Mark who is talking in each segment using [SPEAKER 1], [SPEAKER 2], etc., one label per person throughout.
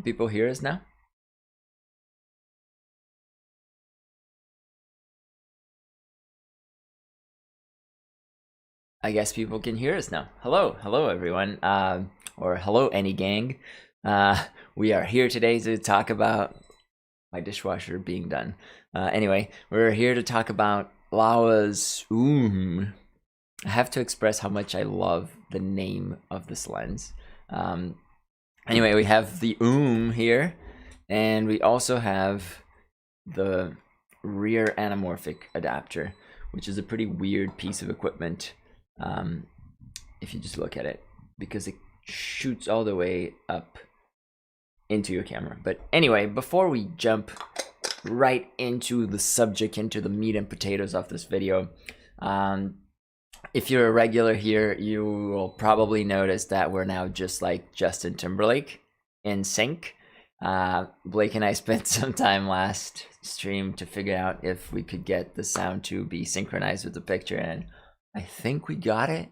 [SPEAKER 1] people hear us now? I guess people can hear us now. Hello, hello everyone, or hello any gang. We are here today to talk about my dishwasher being done. Anyway, we're here to talk about Laowa's OOOM. I have to express how much I love the name of this lens. Anyway, we have the OOOM here, and we also have the rear anamorphic adapter, which is a pretty weird piece of equipment. If you just look at it, because it shoots all the way up into your camera. But anyway, before we jump right into the subject, into the meat and potatoes of this video, if you're a regular here, you will probably notice that we're now just like Justin Timberlake, in sync. Blake and I spent some time last stream to figure out if we could get the sound to be synchronized with the picture, and I think we got it,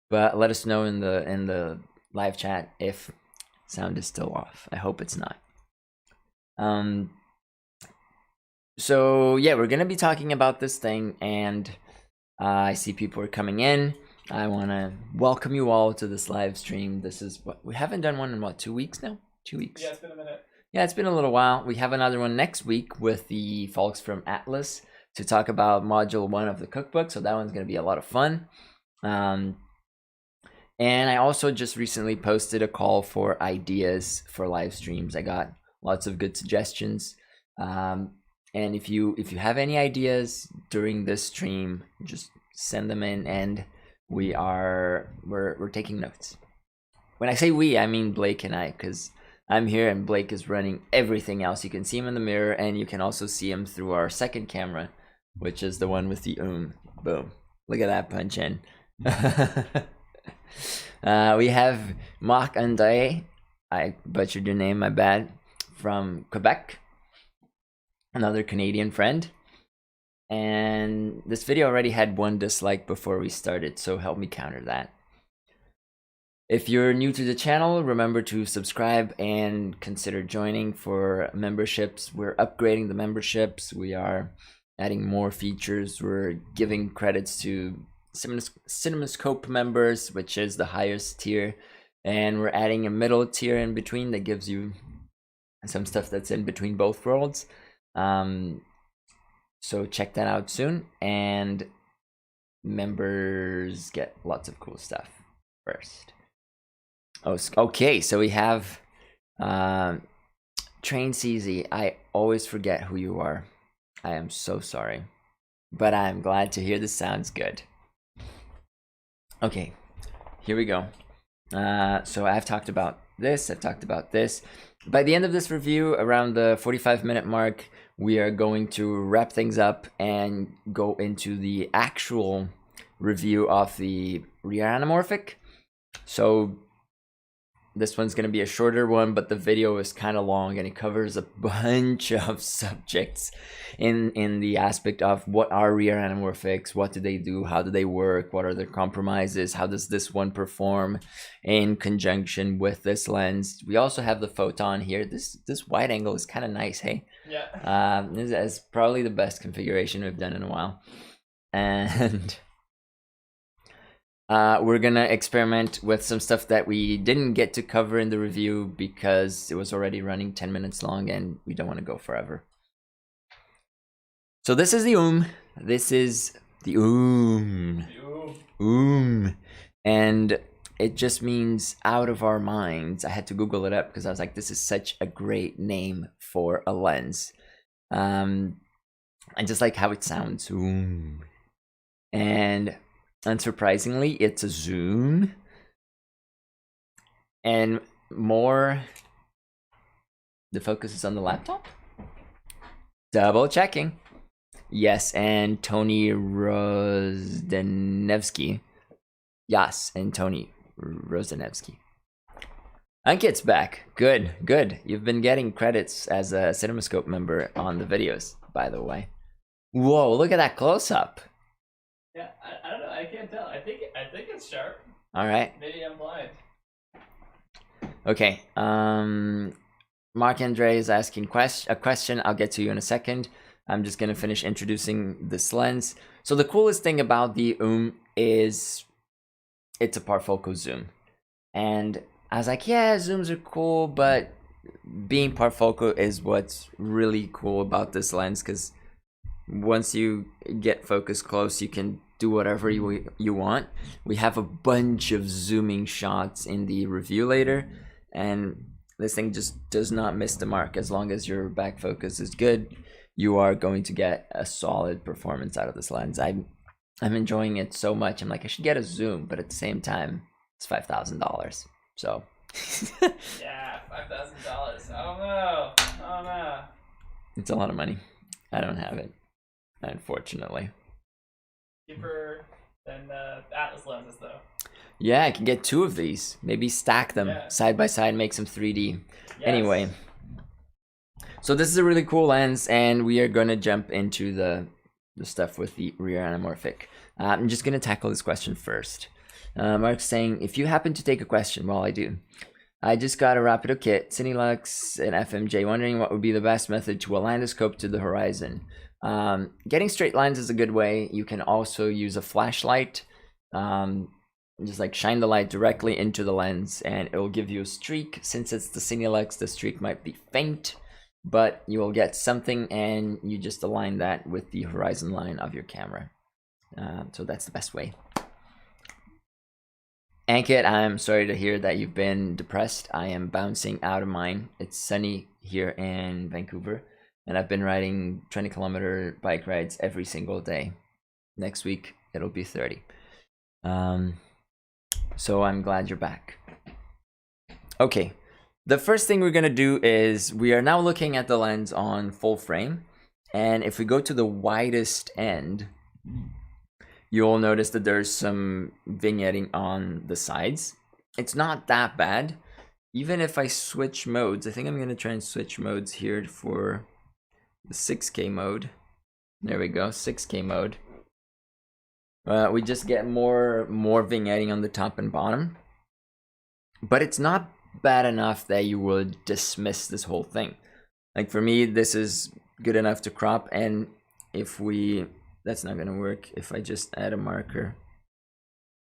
[SPEAKER 1] but let us know in the live chat if sound is still off. I hope it's not. So yeah, we're gonna be talking about this thing, and I see people are coming in. I want to welcome you all to this live stream. This is what we haven't done one in what, 2 weeks now? 2 weeks.
[SPEAKER 2] Yeah, it's been a minute.
[SPEAKER 1] Yeah, it's been a little while. We have another one next week with the folks from Atlas to talk about module 1 of the cookbook, so that one's going to be a lot of fun. And I also just recently posted a call for ideas for live streams. I got lots of good suggestions, and if you have any ideas during this stream, just send them in, and we're taking notes. When I say we, I mean Blake and I, because I'm here and Blake is running everything else. You can see him in the mirror, and you can also see him through our second camera, which is the one with the OOOM. Boom. Look at that punch in. We have Marc André, I butchered your name, my bad, from Quebec, another Canadian friend. And this video already had 1 dislike before we started, so help me counter that. If you're new to the channel, remember to subscribe and consider joining for memberships. We're upgrading the memberships. We are adding more features. We're giving credits to CinemaScope members, which is the highest tier. And we're adding a middle tier in between that gives you some stuff that's in between both worlds. So check that out soon. And members get lots of cool stuff first. Oh, okay, so we have Train CZ. I always forget who you are. I am so sorry, but I'm glad to hear this sounds good. Okay, here we go. So I've talked about this, I've talked about this. By the end of this review, around the 45-minute mark, we are going to wrap things up and go into the actual review of the rear anamorphic. So this one's going to be a shorter one, but the video is kind of long, and it covers a bunch of subjects in the aspect of what are rear anamorphics, what do they do, how do they work, what are their compromises, how does this one perform in conjunction with this lens. We also have the photon here. This wide angle is kind of nice, hey?
[SPEAKER 2] Yeah.
[SPEAKER 1] This is probably the best configuration we've done in a while. And we're gonna experiment with some stuff that we didn't get to cover in the review because it was already running 10 minutes long and we don't want to go forever. So this is the OOOM. This is the OOOM. OOOM. And it just means out of our minds. I had to Google it up because I was like, this is such a great name for a lens. I just like how it sounds. OOOM. And unsurprisingly, it's a zoom. And more, the focus is on the laptop. Double checking. Yes, and Tony Rozdanevsky. Yes, and Tony Rozdanevsky. Ankit's back. Good, good. You've been getting credits as a CinemaScope member on the videos, by the way. Whoa, look at that close-up.
[SPEAKER 2] Yeah, I don't know. I can't tell. I think it's sharp.
[SPEAKER 1] All right.
[SPEAKER 2] Maybe I'm blind.
[SPEAKER 1] Okay. Mark Andre is asking a question. I'll get to you in a second. I'm just gonna finish introducing this lens. So the coolest thing about the OOOM is it's a parfocal zoom. And I was like, yeah, zooms are cool, but being parfocal is what's really cool about this lens, because once you get focus close, you can do whatever you want. We have a bunch of zooming shots in the review later, and this thing just does not miss the mark. As long as your back focus is good, you are going to get a solid performance out of this lens. I'm enjoying it so much. I'm like, I should get a zoom, but at the same time, it's $5,000. So
[SPEAKER 2] Yeah, $5,000. Oh no. Oh no.
[SPEAKER 1] it's a lot of money. I don't have it, unfortunately.
[SPEAKER 2] Cheaper than the Atlas lenses, though.
[SPEAKER 1] Yeah, I can get 2 of these. Maybe stack them side by side, make some 3D. Yes. Anyway, so this is a really cool lens, and we are going to jump into the stuff with the rear anamorphic. I'm just going to tackle this question first. Mark's saying, if you happen to take a question, well, I do. I just got a Rapido kit, Cinelux and FMJ, wondering what would be the best method to align the scope to the horizon. Getting straight lines is a good way. You can also use a flashlight. Just like shine the light directly into the lens, and it will give you a streak. Since it's the Cinelux, the streak might be faint, but you will get something, and you just align that with the horizon line of your camera. So that's the best way. Ankit, I'm sorry to hear that you've been depressed. I am bouncing out of mine. It's sunny here in Vancouver, and I've been riding 20-kilometer bike rides every single day. Next week, it'll be 30. So I'm glad you're back. Okay, the first thing we're gonna do is we are now looking at the lens on full frame, and if we go to the widest end, you'll notice that there's some vignetting on the sides. It's not that bad. Even if I switch modes, I think I'm gonna try and switch modes here for the 6K mode. There we go, 6K mode. We just get more vignetting on the top and bottom, but it's not bad enough that you would dismiss this whole thing. Like for me, this is good enough to crop, and if we, that's not gonna work if I just add a marker.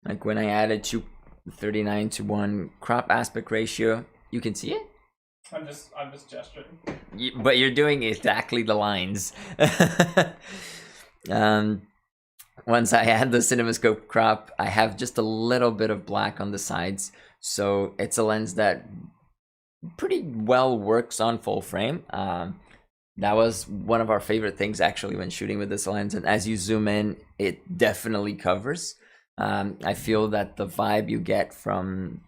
[SPEAKER 1] Like when I added 39:1 crop aspect ratio, you can see it?
[SPEAKER 2] I'm just gesturing.
[SPEAKER 1] But you're doing exactly the lines. Once I add the CinemaScope crop, I have just a little bit of black on the sides. So it's a lens that pretty well works on full frame. That was one of our favorite things actually when shooting with this lens. And as you zoom in, it definitely covers. I feel that the vibe you get from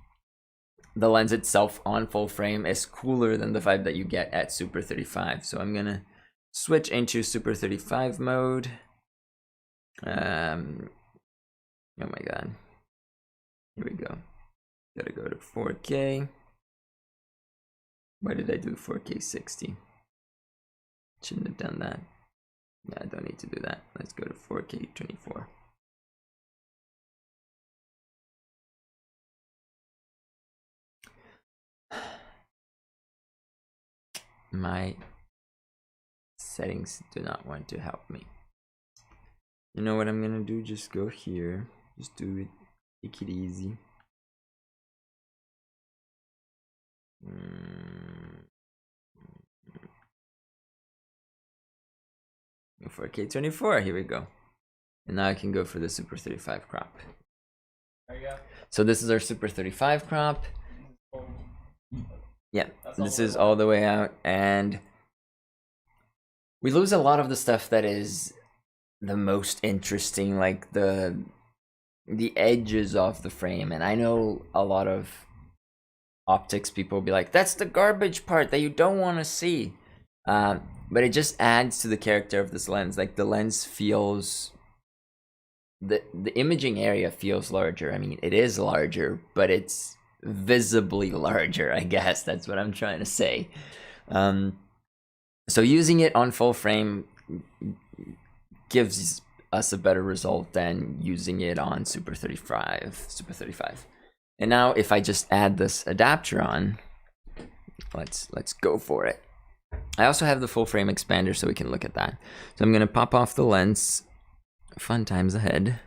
[SPEAKER 1] the lens itself on full frame is cooler than the vibe that you get at Super 35. So I'm gonna switch into Super 35 mode. Oh my god, here we go. Gotta go to 4K. Why did I do 4K 60? Shouldn't have done that. Yeah, I don't need to do that. Let's go to 4K 24. My settings do not want to help me. You know what I'm gonna do? Just go here. Just do it. Take it easy. 4K 24. Here we go. And now I can go for the Super 35 crop.
[SPEAKER 2] There you go.
[SPEAKER 1] So this is our Super 35 crop. Yeah, this is all the way out, and we lose a lot of the stuff that is the most interesting, like the edges of the frame. And I know a lot of optics people will be like, that's the garbage part that you don't want to see, but it just adds to the character of this lens. Like the lens feels, the imaging area feels larger. I mean, it is larger, but it's visibly larger, I guess. That's what I'm trying to say. So using it on full frame gives us a better result than using it on Super 35. And now if I just add this adapter on, let's go for it. I also have the full frame expander so we can look at that. So I'm gonna pop off the lens. Fun times ahead.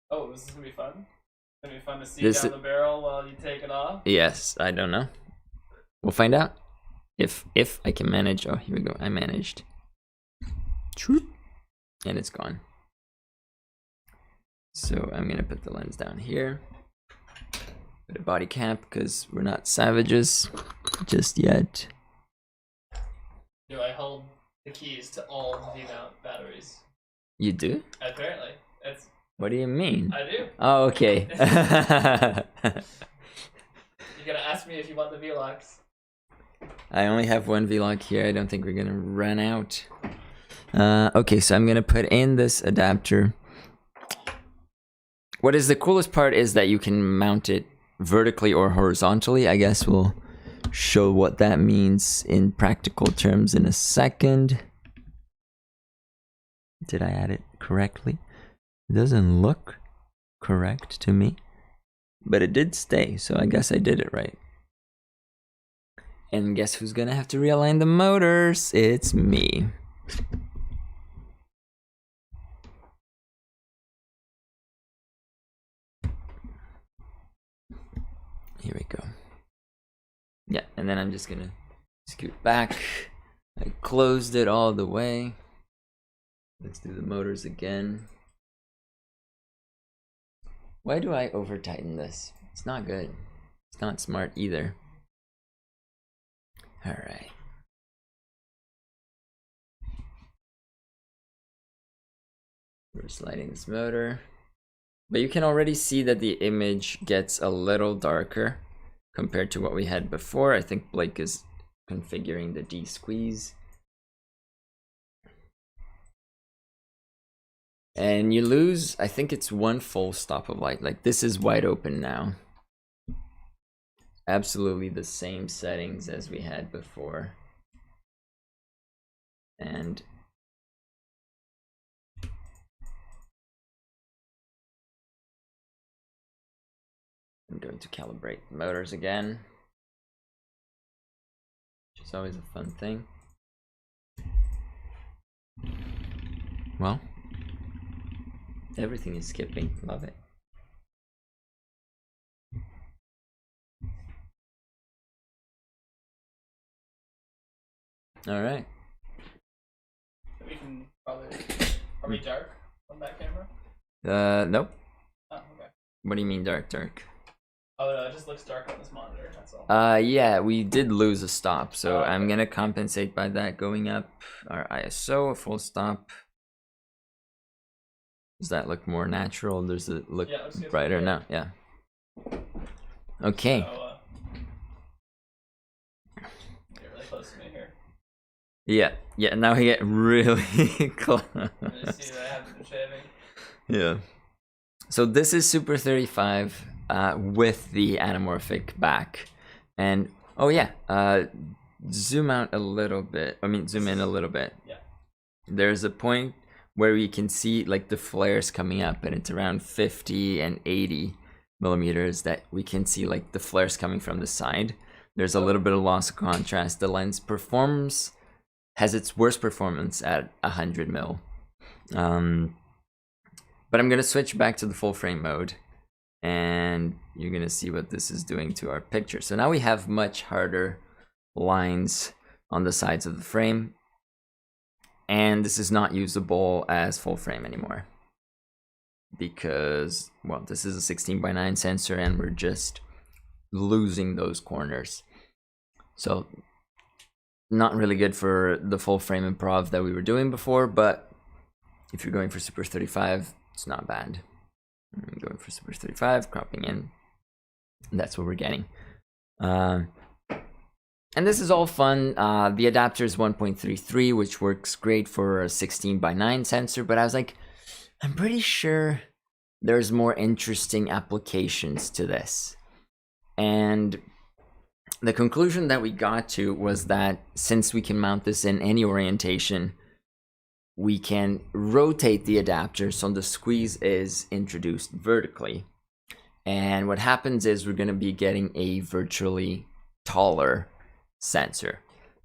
[SPEAKER 2] Oh, this is gonna be fun. It's gonna be fun to see down the barrel while you take it off.
[SPEAKER 1] Yes, I don't know. We'll find out if I can manage. Oh, here we go. I managed. And it's gone. So I'm gonna put the lens down here. Put a body cap because we're not savages just yet.
[SPEAKER 2] Do I hold the keys to all V-mount batteries?
[SPEAKER 1] You do?
[SPEAKER 2] Apparently.
[SPEAKER 1] What do you mean?
[SPEAKER 2] I do.
[SPEAKER 1] Oh, okay.
[SPEAKER 2] You're gonna ask me if you want the V-locks.
[SPEAKER 1] I only have one V-lock here. I don't think we're gonna run out. Okay, so I'm gonna put in this adapter. What is the coolest part is that you can mount it vertically or horizontally. I guess we'll show what that means in practical terms in a second. Did I add it correctly? It doesn't look correct to me, but it did stay, so I guess I did it right. And guess who's gonna have to realign the motors? It's me. Here we go. Yeah, and then I'm just gonna scoot back. I closed it all the way. Let's do the motors again. Why do I over tighten this? It's not good. It's not smart either. All right. We're sliding this motor. But you can already see that the image gets a little darker compared to what we had before. I think Blake is configuring the D-squeeze. And you lose, I think it's one full stop of light. Like this is wide open now. Absolutely the same settings as we had before. And I'm going to calibrate the motors again, which is always a fun thing. Well, everything is skipping. Love it. All right.
[SPEAKER 2] We can probably. Are we dark on that camera?
[SPEAKER 1] Nope.
[SPEAKER 2] Oh, okay.
[SPEAKER 1] What do you mean dark?
[SPEAKER 2] Oh no, it just looks dark on this monitor. That's all.
[SPEAKER 1] Yeah, we did lose a stop, so
[SPEAKER 2] okay.
[SPEAKER 1] I'm gonna compensate by that, going up our ISO, a full stop. Does that look more natural? Does it look brighter now? Yeah. Okay.
[SPEAKER 2] So, you're really close to me here.
[SPEAKER 1] Yeah. Now we get really close.
[SPEAKER 2] You see that I haven't been shaving.
[SPEAKER 1] Yeah. So this is Super 35 with the anamorphic back, and oh yeah, zoom out a little bit. I mean, zoom in a little bit.
[SPEAKER 2] Yeah.
[SPEAKER 1] There's a point where we can see like the flares coming up, and it's around 50 and 80 millimeters that we can see like the flares coming from the side. There's a little bit of loss of contrast. The lens has its worst performance at 100 mil. But I'm gonna switch back to the full frame mode, and you're gonna see what this is doing to our picture. So now we have much harder lines on the sides of the frame, and this is not usable as full frame anymore because, well, this is a 16:9 sensor and we're just losing those corners. So not really good for the full frame improv that we were doing before, but if you're going for Super 35, it's not bad. I'm going for Super 35, cropping in. That's what we're getting. And this is all fun. The adapter is 1.33, which works great for a 16:9 sensor, but I was like, I'm pretty sure there's more interesting applications to this. And the conclusion that we got to was that since we can mount this in any orientation, we can rotate the adapter so the squeeze is introduced vertically. And what happens is we're going to be getting a virtually taller sensor.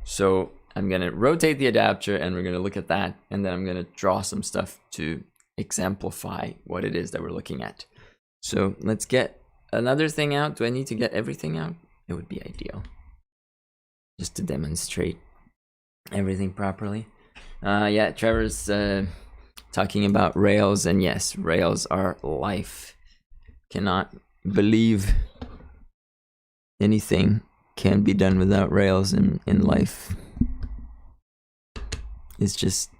[SPEAKER 1] So I'm gonna rotate the adapter and we're gonna look at that, and then I'm gonna draw some stuff to exemplify what it is that we're looking at. So let's get another thing out. Do I need to get everything out? It would be ideal, just to demonstrate everything properly. Yeah, Trevor's talking about Rails, and yes, Rails are life. Cannot believe anything can be done without Rails in life. It's just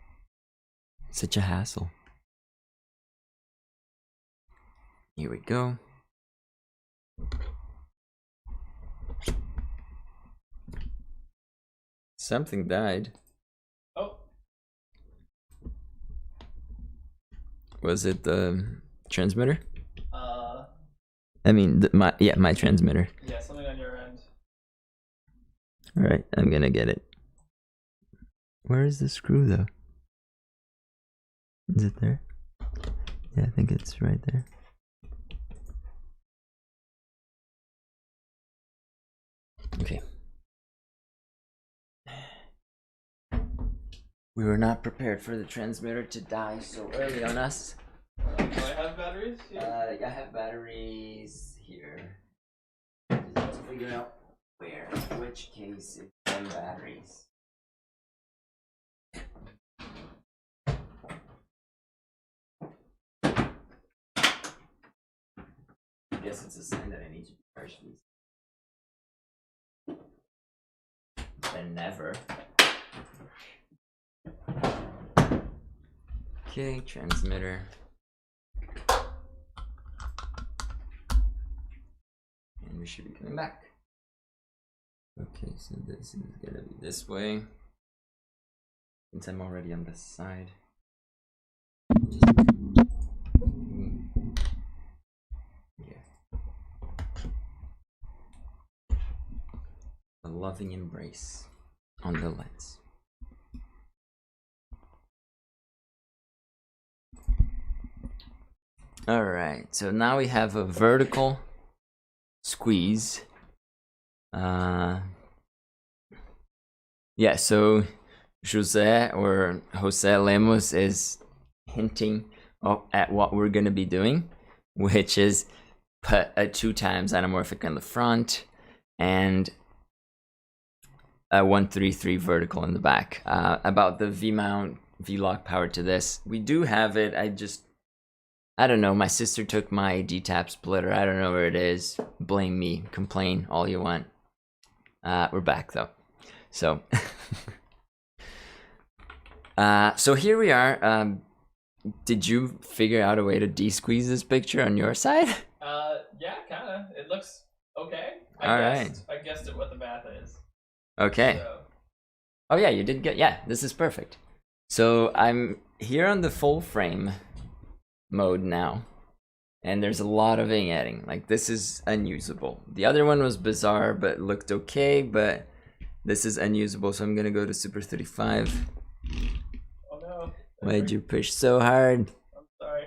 [SPEAKER 1] such a hassle. Here we go. Something died.
[SPEAKER 2] Oh.
[SPEAKER 1] Was it the transmitter? I mean, my transmitter.
[SPEAKER 2] Yeah, something on your end.
[SPEAKER 1] All right, I'm gonna get it. Where is the screw though? Is it there? Yeah, I think it's right there. Okay. We were not prepared for the transmitter to die so early on us.
[SPEAKER 2] Do I have batteries here?
[SPEAKER 1] I have batteries here. Just have to figure out which case is one batteries. I guess it's a sign that I need to charge these. Then never. Okay, transmitter. And we should be coming back. Okay, so this is gonna be this way. Since I'm already on this side. Yeah. A loving embrace on the lens. All right, so now we have a vertical squeeze. Yeah, so Jose Lemos is hinting at what we're gonna be doing, which is put a 2x anamorphic on the front and a 133 vertical in the back. About the V-mount, V-lock power to this, we do have it. I don't know, my sister took my D-tap splitter. I don't know where it is. Blame me, complain all you want. We're back though. So, so here we are. Did you figure out a way to de-squeeze this picture on your side?
[SPEAKER 2] Yeah, kinda. It looks okay.
[SPEAKER 1] I
[SPEAKER 2] guessed at what the math is.
[SPEAKER 1] Okay.
[SPEAKER 2] So.
[SPEAKER 1] Oh yeah, you did get, yeah, this is perfect. So I'm here on the full frame mode now, and there's a lot of vignetting. Like, this is unusable. The other one was bizarre but looked okay, but this is unusable, so I'm gonna go to Super 35.
[SPEAKER 2] Oh no.
[SPEAKER 1] Why'd you push so hard?
[SPEAKER 2] I'm sorry.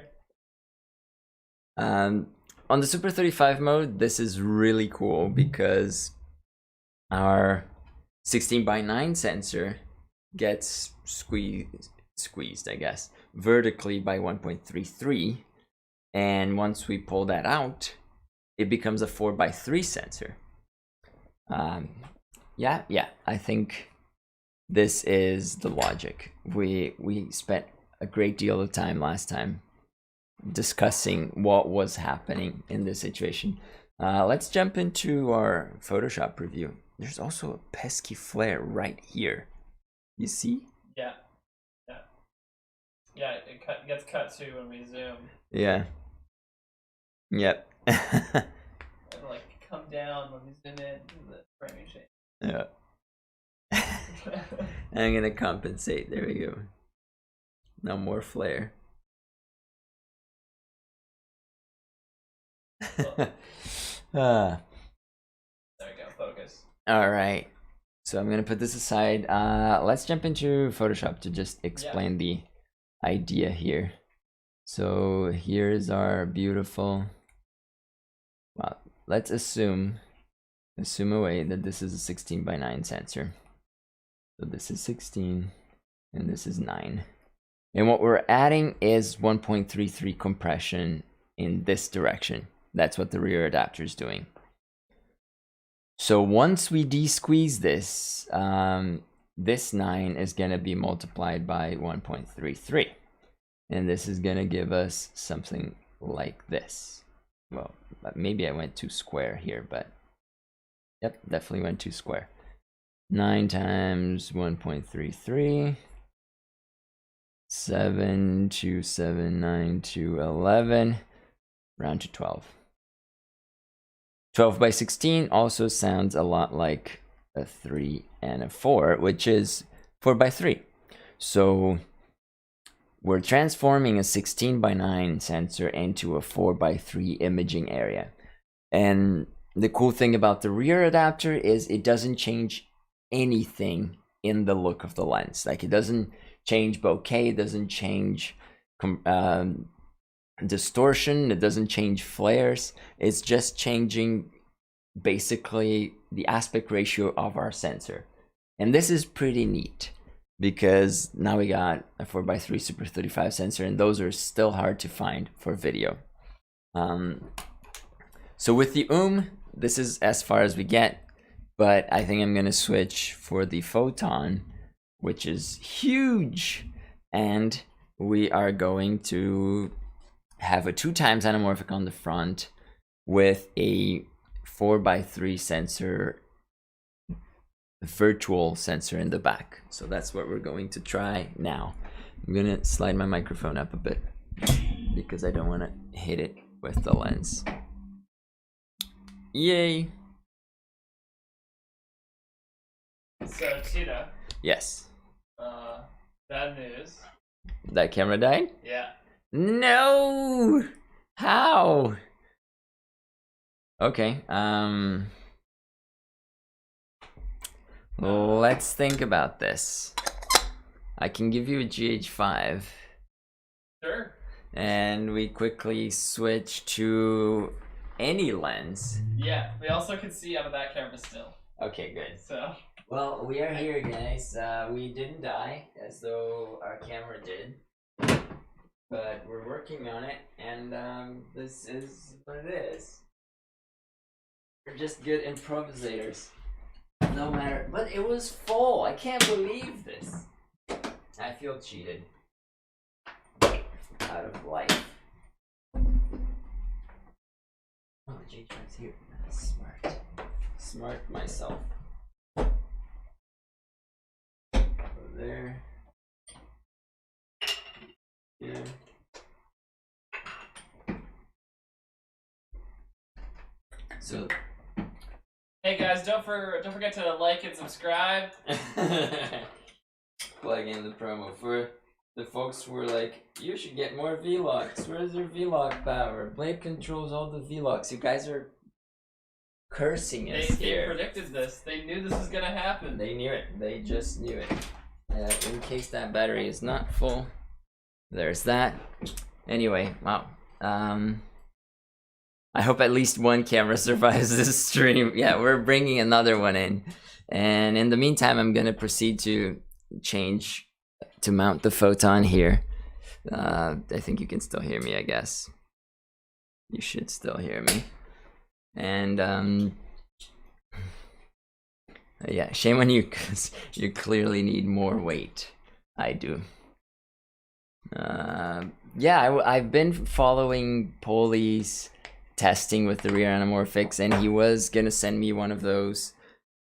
[SPEAKER 1] On the Super 35 mode, this is really cool because our 16:9 sensor gets squeezed, I guess, vertically by 1.33, and once we pull that out, it becomes a 4:3 sensor. Yeah, I think this is the logic. We spent a great deal of time last time discussing what was happening in this situation. Let's jump into our Photoshop preview. There's also a pesky flare right here. You see?
[SPEAKER 2] Yeah. Yeah, it gets cut too when we zoom.
[SPEAKER 1] Yeah. Yep.
[SPEAKER 2] It'll like come down when we zoom in to the framing shape.
[SPEAKER 1] Yeah. I'm gonna compensate. There we go. No more flare.
[SPEAKER 2] There we go, focus.
[SPEAKER 1] All right. So I'm gonna put this aside. Let's jump into Photoshop to just explain the idea here. So here's our beautiful. Well, let's assume assume away that this is a 16:9 sensor. So this is 16 and this is 9. And what we're adding is 1.33 compression in this direction. That's what the rear adapter is doing. So once we de-squeeze this, this 9 is going to be multiplied by 1.33. And this is going to give us something like this. Well, maybe I went too square here, but yep, definitely went too square. 9 times 1.33. 7 to 7, 9 to 11, round to 12. 12 by 16 also sounds a lot like a 3 and a 4, which is 4 by 3. So we're transforming a 16:9 sensor into a 4 by 3 imaging area. And the cool thing about the rear adapter is it doesn't change anything in the look of the lens. Like, it doesn't change bokeh, it doesn't change distortion, it doesn't change flares. It's just changing basically the aspect ratio of our sensor. And this is pretty neat because now we got a 4x3 Super 35 sensor, and those are still hard to find for video. So with the OOM, this is as far as we get, but I think I'm gonna switch for the Photon, which is huge, and we are going to have a 2x anamorphic on the front with a 4x3 sensor, virtual sensor in the back. So that's what we're going to try now. I'm gonna slide my microphone up a bit because I don't want to hit it with the lens. Yay!
[SPEAKER 2] So Tina.
[SPEAKER 1] Yes.
[SPEAKER 2] Bad news.
[SPEAKER 1] That camera died?
[SPEAKER 2] Yeah.
[SPEAKER 1] No! How? Okay, let's think about this. I can give you a GH5.
[SPEAKER 2] Sure.
[SPEAKER 1] And we quickly switch to any lens.
[SPEAKER 2] Yeah, we also can see out of that camera still.
[SPEAKER 1] Okay, good.
[SPEAKER 2] So.
[SPEAKER 1] Well, we are here, guys. We didn't die as though our camera did, but we're working on it, and this is what it is. We're just good improvisators. No matter, but it was full. I can't believe this. I feel cheated out of life. Oh, the J-Track's here. Smart. Smart myself. Over there. Here. So.
[SPEAKER 2] Hey guys, don't forget to like and subscribe.
[SPEAKER 1] Plug in the promo for the folks who were like, you should get more V-locks. Where's your V-lock power? Blade controls all the V-locks. You guys are cursing us here.
[SPEAKER 2] They predicted this. They knew this was gonna happen.
[SPEAKER 1] They knew it. They just knew it. In case that battery is not full, there's that. Anyway, wow. I hope at least one camera survives this stream. Yeah, we're bringing another one in. And in the meantime, I'm gonna proceed to change to mount the Photon here. I think you can still hear me, I guess. You should still hear me. And yeah, shame on you, because you clearly need more weight. I do. Yeah, I've been following Poli's testing with the rear anamorphics, and he was gonna send me one of those,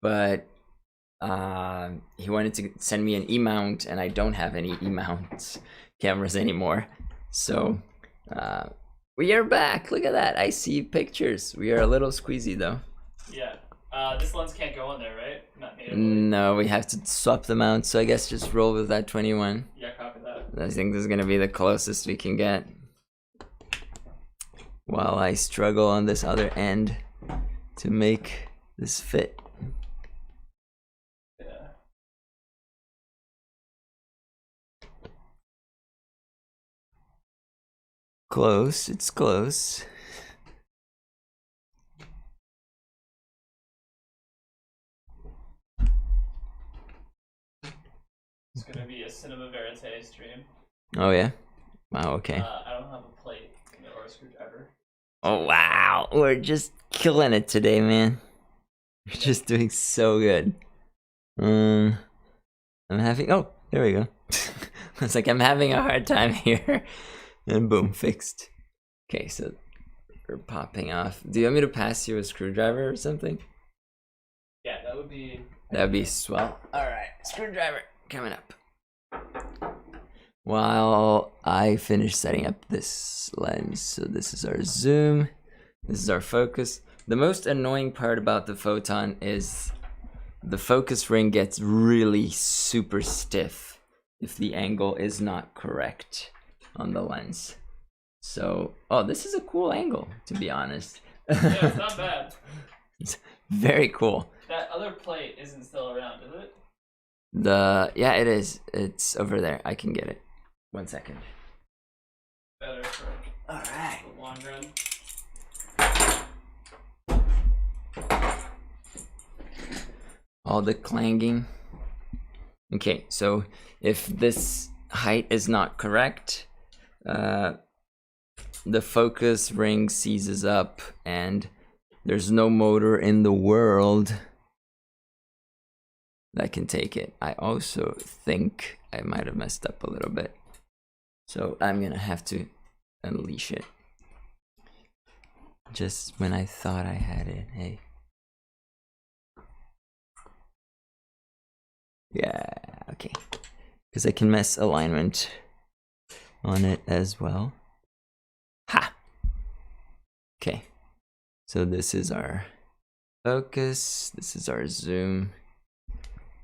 [SPEAKER 1] but he wanted to send me an E-mount, and I don't have any E-mount cameras anymore. So we are back. Look at that. I see pictures. We are a little squeezy though.
[SPEAKER 2] Yeah. This lens can't go in there, right? Not natively.
[SPEAKER 1] No, we have to swap them out. So I guess just roll with that 21.
[SPEAKER 2] Yeah, copy that.
[SPEAKER 1] I think this is gonna be the closest we can get, while I struggle on this other end to make this fit.
[SPEAKER 2] Yeah.
[SPEAKER 1] Close, it's close.
[SPEAKER 2] It's gonna be a cinema verite stream.
[SPEAKER 1] Oh yeah. Wow. Okay.
[SPEAKER 2] I don't have a plate or a screwdriver.
[SPEAKER 1] Oh wow, we're just killing it today, man. We're just doing so good. I'm having. Oh, there we go. It's like I'm having a hard time here, and boom, fixed. Okay, so we're popping off. Do you want me to pass you a screwdriver or something?
[SPEAKER 2] Yeah, that would be.
[SPEAKER 1] That'd be swell. All right, screwdriver coming up. While I finish setting up this lens, so this is our zoom, this is our focus. The most annoying part about the photon is the focus ring gets really super stiff if the angle is not correct on the lens. So, oh, this is a cool angle, to be honest.
[SPEAKER 2] Yeah, it's not bad.
[SPEAKER 1] It's very cool.
[SPEAKER 2] That other plate isn't still around, is it?
[SPEAKER 1] Yeah, it is. It's over there. I can get it. 1 second.
[SPEAKER 2] Better for
[SPEAKER 1] All right.
[SPEAKER 2] the long run.
[SPEAKER 1] All the clanging. Okay, so if this height is not correct, the focus ring seizes up and there's no motor in the world that can take it. I also think I might have messed up a little bit. So I'm gonna have to unleash it. Just when I thought I had it, hey. Yeah, okay. Because I can mess alignment on it as well. Ha! Okay. So this is our focus. This is our zoom.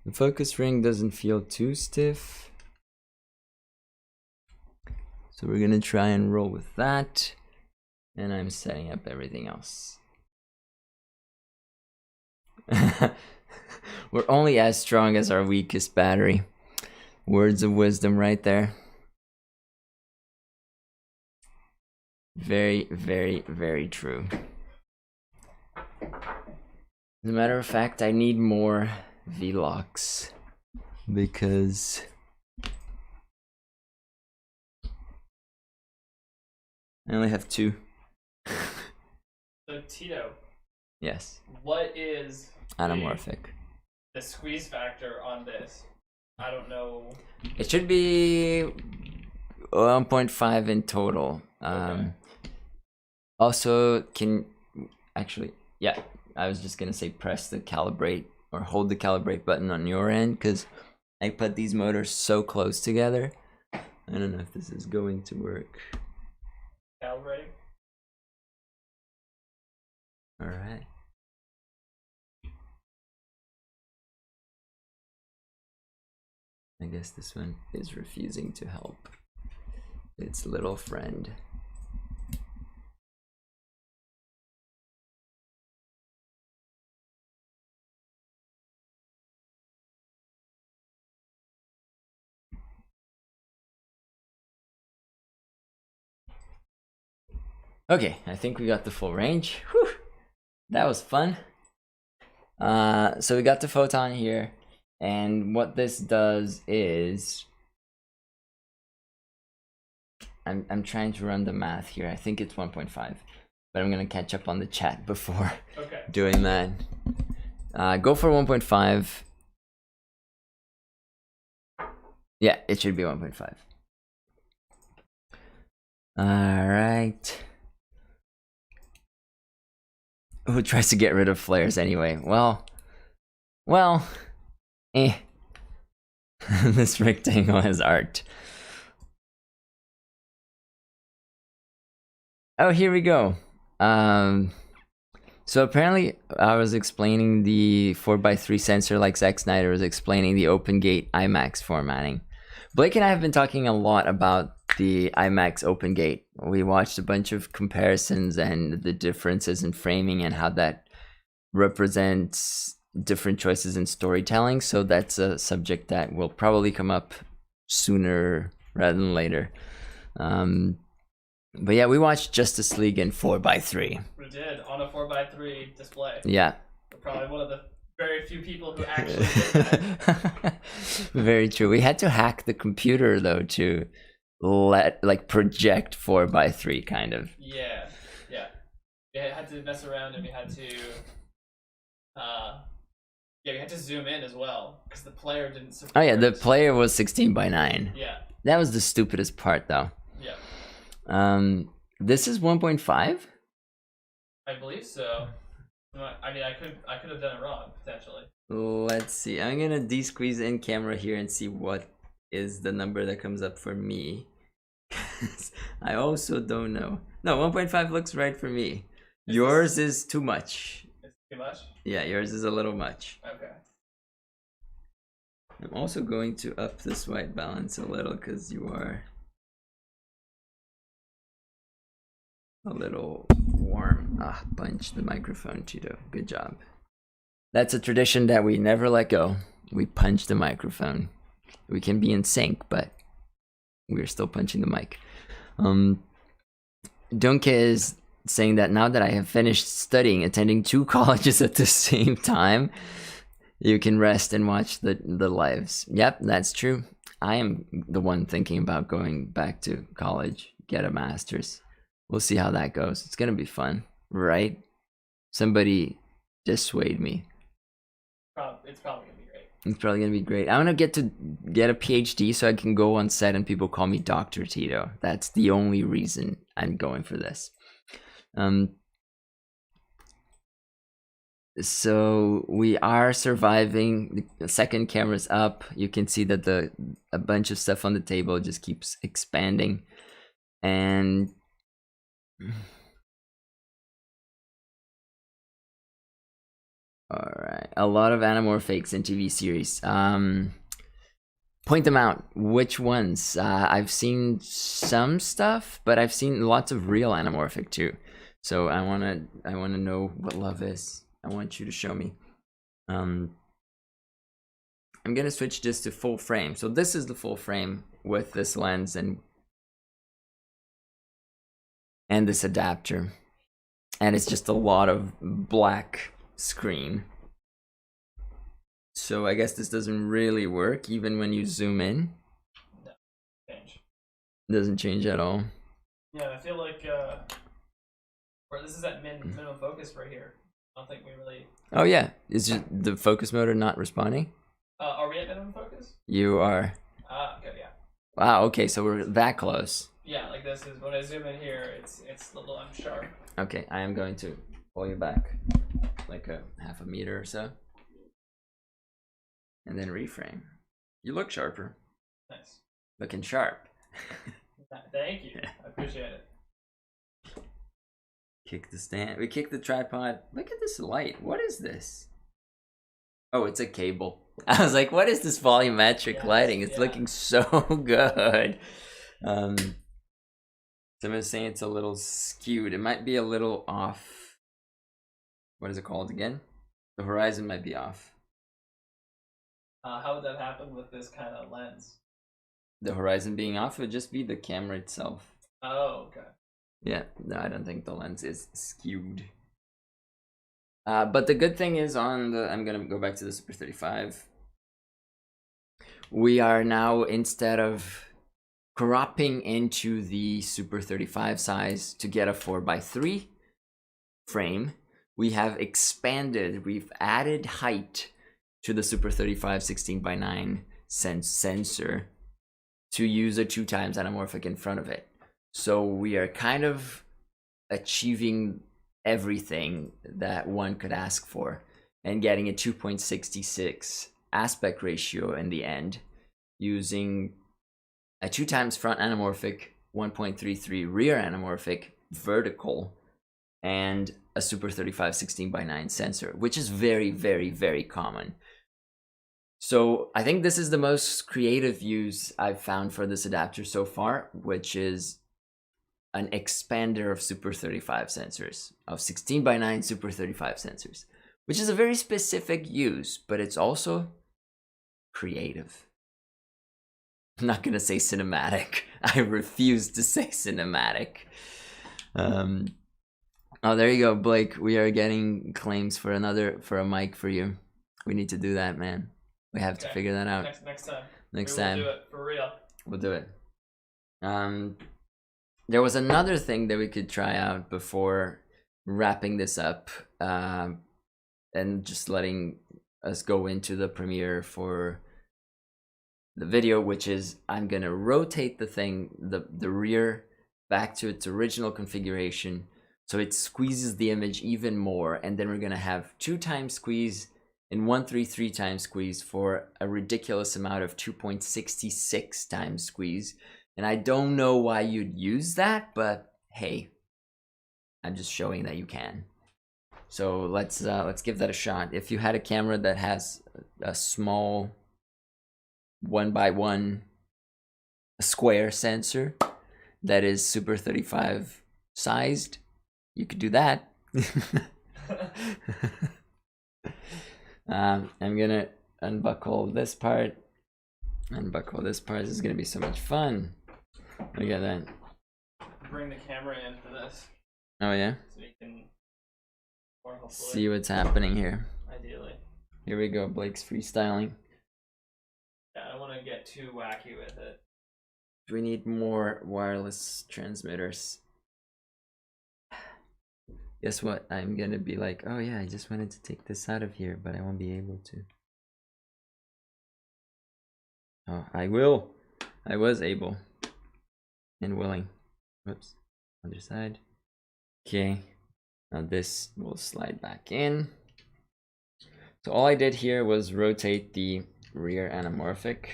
[SPEAKER 1] The focus ring doesn't feel too stiff. So we're gonna try and roll with that. And I'm setting up everything else. We're only as strong as our weakest battery. Words of wisdom right there. Very, very, very true. As a matter of fact, I need more V-locks because I only have 2.
[SPEAKER 2] So Tito,
[SPEAKER 1] Yes.
[SPEAKER 2] what is
[SPEAKER 1] Anamorphic.
[SPEAKER 2] the squeeze factor on this? I don't know.
[SPEAKER 1] It should be 1.5 in total.
[SPEAKER 2] Okay.
[SPEAKER 1] Also, yeah, I was just gonna say press the calibrate or hold the calibrate button on your end because I put these motors so close together. I don't know if this is going to work.
[SPEAKER 2] Calibrating.
[SPEAKER 1] All right. I guess this one is refusing to help its little friend. Okay, I think we got the full range. Whew, that was fun. So we got the photon here, and what this does is I'm trying to run the math here. I think it's 1.5, but I'm gonna catch up on the chat before doing that. Go for 1.5. Yeah, it should be 1.5. All right. Who tries to get rid of flares anyway? Well, this rectangle has art. Oh, here we go. So apparently I was explaining the 4x3 sensor like Zack Snyder was explaining the open gate IMAX formatting. Blake and I have been talking a lot about the IMAX open gate. We watched a bunch of comparisons and the differences in framing and how that represents different choices in storytelling. So that's a subject that will probably come up sooner rather than later. But yeah, we watched Justice League in 4x3.
[SPEAKER 2] We did on a 4x3 display.
[SPEAKER 1] Yeah.
[SPEAKER 2] Probably one of the very few people who actually did that.
[SPEAKER 1] Very true. We had to hack the computer though to like project 4x3 kind of.
[SPEAKER 2] Yeah. We had to mess around and we had to we had to zoom in as well because the player didn't support.
[SPEAKER 1] Oh yeah, the player was 16:9.
[SPEAKER 2] Yeah.
[SPEAKER 1] That was the stupidest part though.
[SPEAKER 2] Yeah.
[SPEAKER 1] This is 1.5?
[SPEAKER 2] I believe so. I mean, I could have done it wrong potentially.
[SPEAKER 1] Let's see. I'm gonna de-squeeze in camera here and see what is the number that comes up for me. I also don't know. No, 1.5 looks right for me. Yours is too much.
[SPEAKER 2] It's too much?
[SPEAKER 1] Yeah, yours is a little much.
[SPEAKER 2] Okay.
[SPEAKER 1] I'm also going to up this white balance a little because you are a little warm. Ah, punch the microphone, Cheeto. Good job. That's a tradition that we never let go. We punch the microphone. We can be in sync, but we're still punching the mic. Dunke is saying that now that I have finished studying, attending 2 colleges at the same time, you can rest and watch the lives. Yep, that's true. I am the one thinking about going back to college, get a master's. We'll see how that goes. It's gonna be fun, right? Somebody dissuade me.
[SPEAKER 2] It's probably gonna be great.
[SPEAKER 1] It's probably gonna be great. I wanna get a PhD so I can go on set and people call me Dr. Tito. That's the only reason I'm going for this. So we are surviving. The second camera's up. You can see that a bunch of stuff on the table just keeps expanding, and all right, a lot of anamorphics in TV series. Point them out. Which ones? I've seen some stuff, but I've seen lots of real anamorphic too. So I wanna know what love is. I want you to show me. I'm gonna switch this to full frame. So this is the full frame with this lens and this adapter, and it's just a lot of black screen. So I guess this doesn't really work even when you zoom in.
[SPEAKER 2] No, change.
[SPEAKER 1] Doesn't change at all.
[SPEAKER 2] Yeah, I feel like or this is at minimum focus right here. I don't think we really.
[SPEAKER 1] Oh yeah, is just the focus motor not responding?
[SPEAKER 2] Are we at minimum focus?
[SPEAKER 1] You are.
[SPEAKER 2] Okay, yeah.
[SPEAKER 1] Wow. Okay, so we're that close.
[SPEAKER 2] Yeah, like this is when I zoom in here, it's a little unsharp.
[SPEAKER 1] Okay, I am going to pull you back like a half a meter or so, and then reframe. You look sharper.
[SPEAKER 2] Nice.
[SPEAKER 1] Looking sharp.
[SPEAKER 2] Thank you. I appreciate it.
[SPEAKER 1] Kick the stand. We kick the tripod. Look at this light. What is this? Oh, it's a cable. I was like, what is this volumetric lighting? It's looking so good. Someone's saying it's a little skewed. It might be a little off. What is it called again? The horizon might be off.
[SPEAKER 2] How would that happen with this kind of lens?
[SPEAKER 1] The horizon being off would just be the camera itself.
[SPEAKER 2] Oh, okay.
[SPEAKER 1] Yeah, no, I don't think the lens is skewed. But the good thing is on the, I'm gonna go back to the Super 35. We are now, instead of cropping into the Super 35 size to get a 4x3 frame, we have expanded, we've added height to the Super 35 16:9 sensor to use a 2x anamorphic in front of it. So we are kind of achieving everything that one could ask for and getting a 2.66 aspect ratio in the end, using a 2x front anamorphic, 1.33 rear anamorphic vertical, and a Super 35 16:9 sensor, which is very, very, very common. So I think this is the most creative use I've found for this adapter so far, which is an expander of Super 35 sensors, of 16:9 Super 35 sensors, which is a very specific use, but it's also creative. I'm not gonna say cinematic. I refuse to say cinematic. Oh, there you go, Blake. We are getting claims for a mic for you. We need to do that, man. We have to figure that out.
[SPEAKER 2] Next time.
[SPEAKER 1] Next
[SPEAKER 2] We'll
[SPEAKER 1] time.
[SPEAKER 2] do it for real.
[SPEAKER 1] We'll do it. There was another thing that we could try out before wrapping this up, and just letting us go into the premiere for the video, which is I'm gonna rotate the thing, the rear, back to its original configuration, so it squeezes the image even more, and then we're gonna have 2 times squeeze and 133 times squeeze for a ridiculous amount of 2.66 times squeeze. And I don't know why you'd use that, but hey, I'm just showing that you can. So let's give that a shot. If you had a camera that has a small 1x1 square sensor that is Super 35 sized, you could do that. I'm gonna unbuckle this part. This is gonna be so much fun. Look at that.
[SPEAKER 2] Bring the camera in for this.
[SPEAKER 1] Oh yeah?
[SPEAKER 2] So you can more hopefully,
[SPEAKER 1] see what's happening here.
[SPEAKER 2] Ideally.
[SPEAKER 1] Here we go, Blake's freestyling.
[SPEAKER 2] Yeah, I don't want to get too wacky with it.
[SPEAKER 1] We need more wireless transmitters. Guess what? I'm gonna be like, oh yeah, I just wanted to take this out of here, but I won't be able to. Oh, I will. I was able and willing. Whoops. Other side. Okay. Now this will slide back in. So all I did here was rotate the rear anamorphic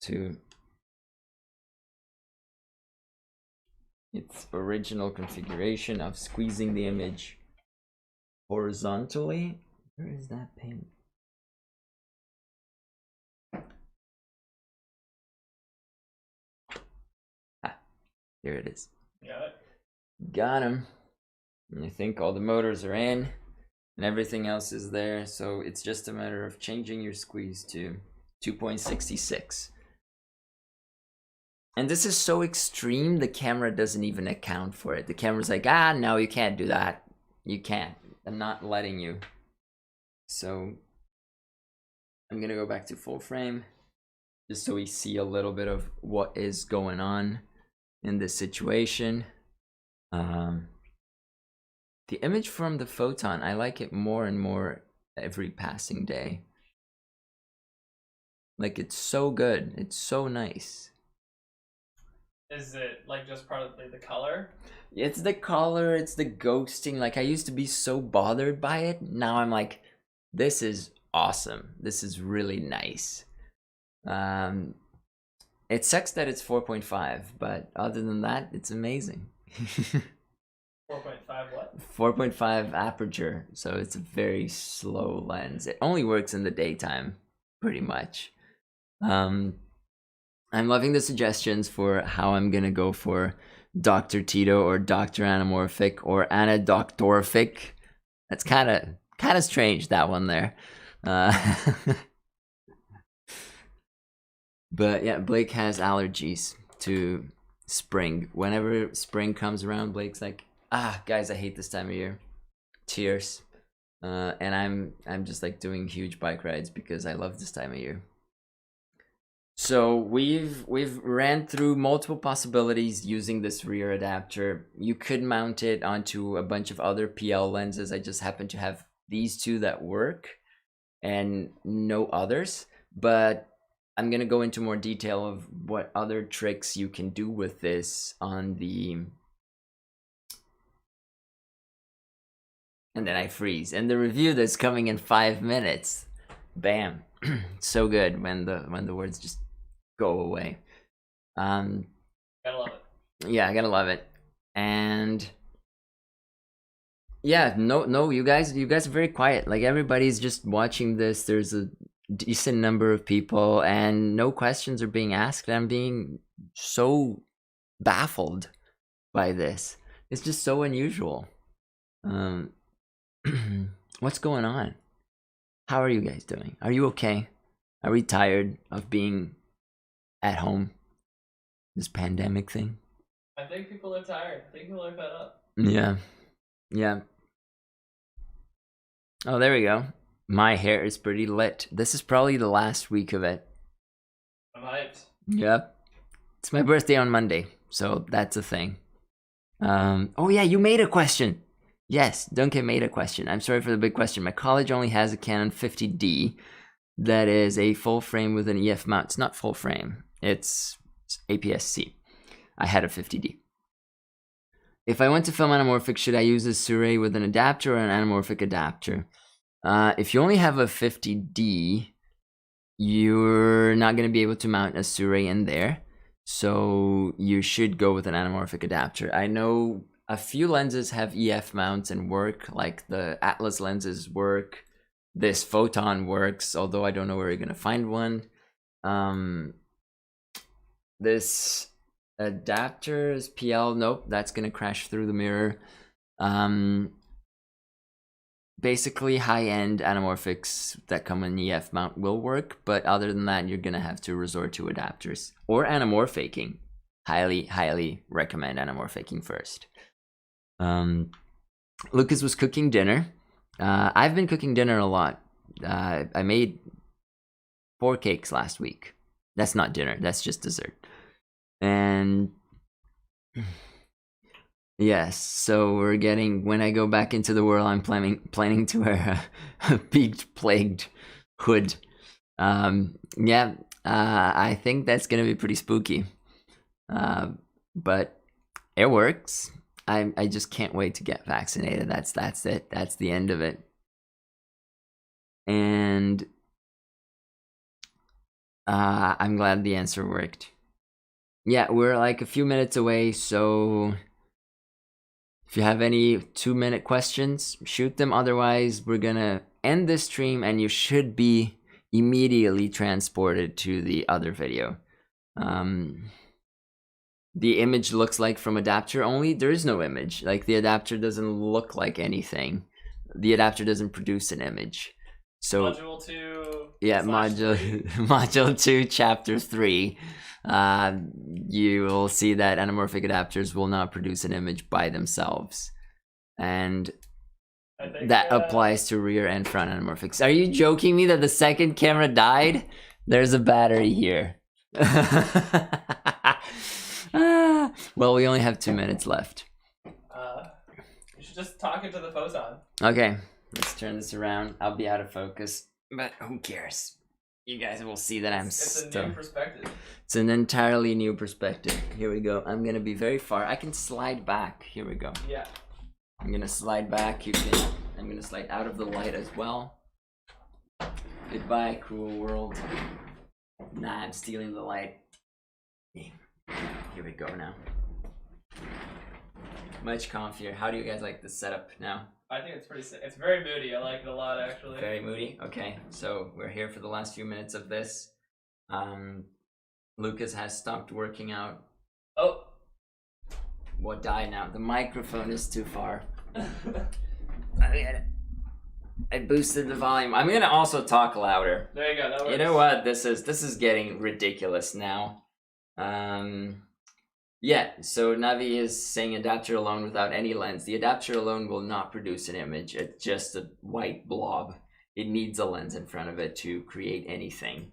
[SPEAKER 1] to its original configuration of squeezing the image horizontally. Where is that pin? Ah, here it is.
[SPEAKER 2] Got it?
[SPEAKER 1] Got him. And I think all the motors are in and everything else is there, so it's just a matter of changing your squeeze to 2.66. And this is so extreme, the camera doesn't even account for it. The camera's like, ah, no, you can't do that. You can't. I'm not letting you. So I'm gonna go back to full frame just so we see a little bit of what is going on in this situation. The image from the photon, I like it more and more every passing day. Like, it's so good. It's so nice.
[SPEAKER 2] Is it like just partly the color?
[SPEAKER 1] It's the color, it's the ghosting. Like, I used to be so bothered by it. Now I'm like, this is awesome. This is really nice. It sucks that it's 4.5, but other than that, it's amazing.
[SPEAKER 2] 4.5 what?
[SPEAKER 1] 4.5 aperture, so it's a very slow lens. It only works in the daytime, pretty much. I'm loving the suggestions for how I'm gonna go for Dr. Tito or Dr. Anamorphic or Anadoctorphic. That's kind of strange, that one there. But yeah, Blake has allergies to spring. Whenever spring comes around, Blake's like, ah, guys, I hate this time of year. Cheers. And I'm just like doing huge bike rides because I love this time of year. So we've ran through multiple possibilities using this rear adapter. You could mount it onto a bunch of other PL lenses. I just happen to have these two that work and no others, but I'm gonna go into more detail of what other tricks you can do with this on the... And then I freeze. And the review that's coming in 5 minutes. Bam. So good when the words just go away.
[SPEAKER 2] Gotta love it.
[SPEAKER 1] Yeah, I gotta love it. And yeah, no, you guys are very quiet. Like, everybody's just watching this. There's a decent number of people and no questions are being asked. I'm being so baffled by this. It's just so unusual. What's going on? How are you guys doing? Are you okay? Are we tired of being at home? This pandemic thing?
[SPEAKER 2] I think people are tired. I think people are fed up.
[SPEAKER 1] Yeah. Oh, there we go. My hair is pretty lit. This is probably the last week of it.
[SPEAKER 2] I'm hyped.
[SPEAKER 1] Yep. It's my birthday on Monday, so that's a thing. Oh yeah, you made a question. Yes, Duncan made a question. I'm sorry for the big question. My college only has a Canon 50D that is a full frame with an EF mount. It's not full frame. It's APS-C. I had a 50D. If I want to film anamorphic, should I use a Sure with an adapter or an anamorphic adapter? If you only have a 50D, you're not going to be able to mount a Sure in there. So you should go with an anamorphic adapter. I know a few lenses have EF mounts and work, like the Atlas lenses work. This Photon works, although I don't know where you're going to find one. This adapter is PL. Nope, that's going to crash through the mirror. Basically, high-end anamorphics that come in EF mount will work, but other than that, you're going to have to resort to adapters. Or anamorphaking. Highly recommend anamorphaking first. Lucas was cooking dinner. I've been cooking dinner a lot. I made 4 cakes last week. That's not dinner, that's just dessert. And yes, so we're getting, when I go back into the world, I'm planning to wear a plagued hood. Yeah, I think that's gonna be pretty spooky. But it works. I just can't wait to get vaccinated. That's it. That's the end of it. And I'm glad the answer worked. Yeah, we're like a few minutes away, so if you have any 2-minute questions, shoot them. Otherwise, we're gonna end this stream and you should be immediately transported to the other video. The image looks like from adapter only. There is no image. Like, the adapter doesn't look like anything. The adapter doesn't produce an image. So
[SPEAKER 2] Module 2.
[SPEAKER 1] yeah, module 2, chapter 3. You will see that anamorphic adapters will not produce an image by themselves, and that applies to rear and front anamorphics. Are you joking me that the second camera died? There's a battery here. Well, we only have 2 minutes left.
[SPEAKER 2] You should just talk into the photon.
[SPEAKER 1] Okay, let's turn this around. I'll be out of focus, but who cares? You guys will see that
[SPEAKER 2] It's a new perspective.
[SPEAKER 1] It's an entirely new perspective. Here we go. I'm gonna be very far. I can slide back. Here we go.
[SPEAKER 2] Yeah.
[SPEAKER 1] I'm gonna slide back. I'm gonna slide out of the light as well. Goodbye, cruel world. Nah, I'm stealing the light. Here we go now. Much comfier. How do you guys like the setup now?
[SPEAKER 2] I think it's pretty sick. It's very moody. I like it a lot, actually.
[SPEAKER 1] Very moody? Okay, so we're here for the last few minutes of this. Lucas has stopped working out.
[SPEAKER 2] Oh!
[SPEAKER 1] What died now? The microphone is too far. I boosted the volume. I'm gonna also talk louder.
[SPEAKER 2] There you go, that works.
[SPEAKER 1] You know what? This is getting ridiculous now. Yeah, so Navi is saying adapter alone without any lens. The adapter alone will not produce an image. It's just a white blob. It needs a lens in front of it to create anything.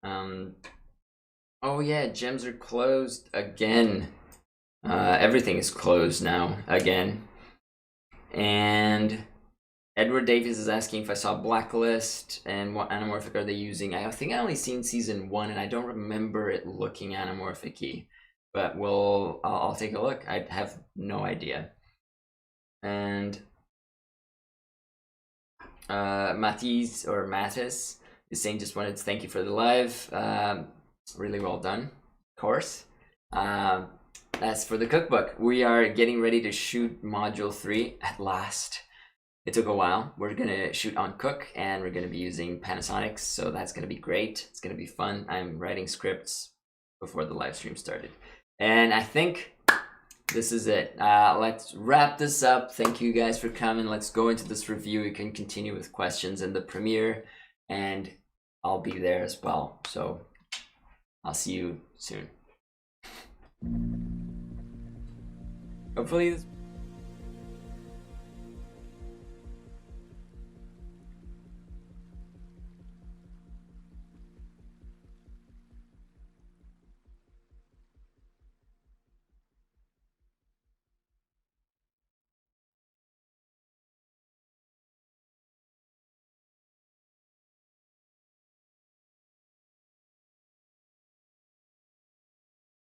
[SPEAKER 1] Oh yeah, gems are closed again. Everything is closed now, again. And Edward Davies is asking if I saw Blacklist and what anamorphic are they using. I think I only seen season 1 and I don't remember it looking anamorphic-y. But I'll take a look. I have no idea. And Matisse is saying just wanted to thank you for the live. Really well done, of course. As for the cookbook, we are getting ready to shoot module 3 at last. It took a while. We're gonna shoot on Cook and we're gonna be using Panasonics, so that's gonna be great. It's gonna be fun. I'm writing scripts before the live stream started. And I think this is it. Let's wrap this up. Thank you guys for coming. Let's go into this review. We can continue with questions in the premiere, and I'll be there as well. So I'll see you soon. Hopefully this